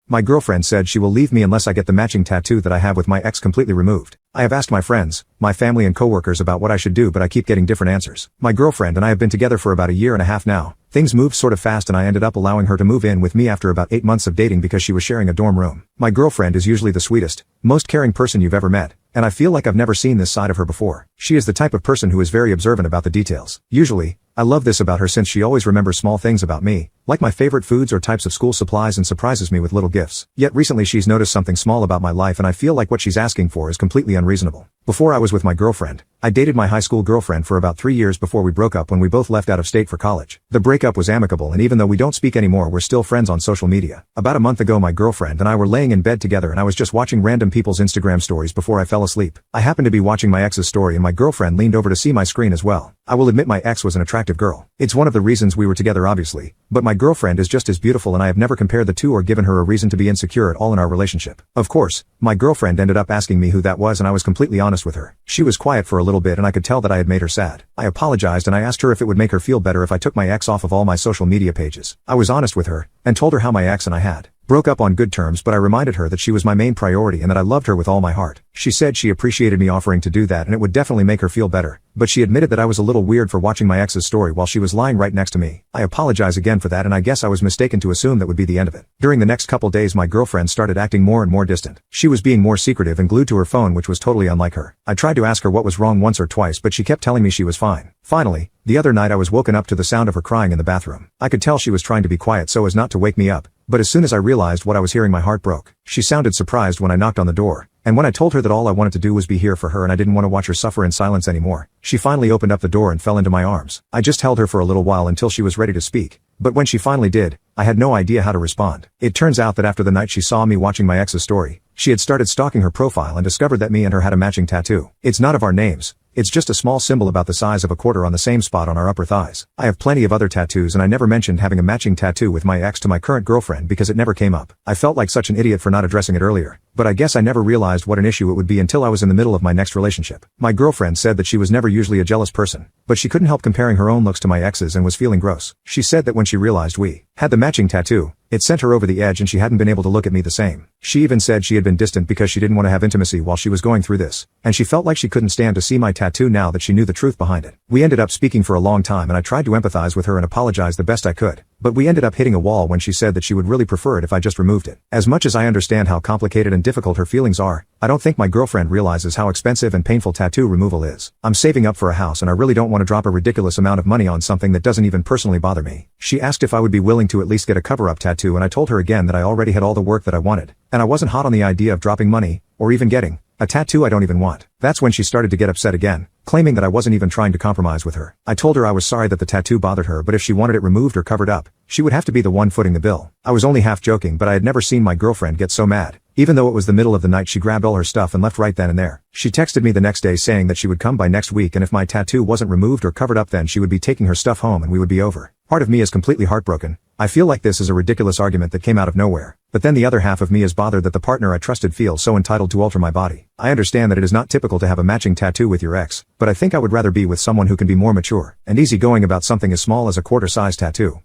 My girlfriend said she will leave me unless I get the matching tattoo that I have with my ex completely removed. I have asked my friends, my family and coworkers about what I should do, but I keep getting different answers. My girlfriend and I have been together for about a year and a half now. Things moved sort of fast and I ended up allowing her to move in with me after about 8 months of dating because she was sharing a dorm room. My girlfriend is usually the sweetest, most caring person you've ever met, and I feel like I've never seen this side of her before. She is the type of person who is very observant about the details. Usually, I love this about her since she always remembers small things about me, like my favorite foods or types of school supplies, and surprises me with little gifts. Yet recently she's noticed something small about my life and I feel like what she's asking for is completely unreasonable. Before I was with my girlfriend, I dated my high school girlfriend for about 3 years before we broke up when we both left out of state for college. The breakup was amicable and even though we don't speak anymore, we're still friends on social media. About a month ago my girlfriend and I were laying in bed together and I was just watching random people's Instagram stories before I fell asleep. I happened to be watching my ex's story and my girlfriend leaned over to see my screen as well. I will admit my ex was an attractive girl. It's one of the reasons we were together obviously, but my girlfriend is just as beautiful and I have never compared the two or given her a reason to be insecure at all in our relationship. Of course, my girlfriend ended up asking me who that was and I was completely honest with her. She was quiet for a little bit and I could tell that I had made her sad. I apologized and I asked her if it would make her feel better if I took my ex off of all my social media pages. I was honest with her, and told her how my ex and I had broke up on good terms, but I reminded her that she was my main priority and that I loved her with all my heart. She said she appreciated me offering to do that and it would definitely make her feel better, but she admitted that I was a little weird for watching my ex's story while she was lying right next to me. I apologize again for that and I guess I was mistaken to assume that would be the end of it. During the next couple days my girlfriend started acting more and more distant. She was being more secretive and glued to her phone, which was totally unlike her. I tried to ask her what was wrong once or twice, but she kept telling me she was fine. Finally, the other night I was woken up to the sound of her crying in the bathroom. I could tell she was trying to be quiet so as not to wake me up, but as soon as I realized what I was hearing my heart broke. She sounded surprised when I knocked on the door, and when I told her that all I wanted to do was be here for her and I didn't want to watch her suffer in silence anymore, she finally opened up the door and fell into my arms. I just held her for a little while until she was ready to speak, but when she finally did, I had no idea how to respond. It turns out that after the night she saw me watching my ex's story, she had started stalking her profile and discovered that me and her had a matching tattoo. It's not of our names. It's just a small symbol about the size of a quarter on the same spot on our upper thighs. I have plenty of other tattoos and I never mentioned having a matching tattoo with my ex to my current girlfriend because it never came up. I felt like such an idiot for not addressing it earlier, but I guess I never realized what an issue it would be until I was in the middle of my next relationship. My girlfriend said that she was never usually a jealous person, but she couldn't help comparing her own looks to my ex's and was feeling gross. She said that when she realized we had the matching tattoo, it sent her over the edge and she hadn't been able to look at me the same. She even said she had been distant because she didn't want to have intimacy while she was going through this, and she felt like she couldn't stand to see my tattoo now that she knew the truth behind it. We ended up speaking for a long time and I tried to empathize with her and apologize the best I could, but we ended up hitting a wall when she said that she would really prefer it if I just removed it. As much as I understand how complicated and difficult her feelings are, I don't think my girlfriend realizes how expensive and painful tattoo removal is. I'm saving up for a house and I really don't want to drop a ridiculous amount of money on something that doesn't even personally bother me. She asked if I would be willing to at least get a cover-up tattoo and I told her again that I already had all the work that I wanted, and I wasn't hot on the idea of dropping money, or even getting a tattoo I don't even want. That's when she started to get upset again, claiming that I wasn't even trying to compromise with her. I told her I was sorry that the tattoo bothered her, but if she wanted it removed or covered up, she would have to be the one footing the bill. I was only half joking, but I had never seen my girlfriend get so mad. Even though it was the middle of the night, she grabbed all her stuff and left right then and there. She texted me the next day saying that she would come by next week and if my tattoo wasn't removed or covered up then she would be taking her stuff home and we would be over. Part of me is completely heartbroken. I feel like this is a ridiculous argument that came out of nowhere, but then the other half of me is bothered that the partner I trusted feels so entitled to alter my body. I understand that it is not typical to have a matching tattoo with your ex, but I think I would rather be with someone who can be more mature and easygoing about something as small as a quarter-size tattoo.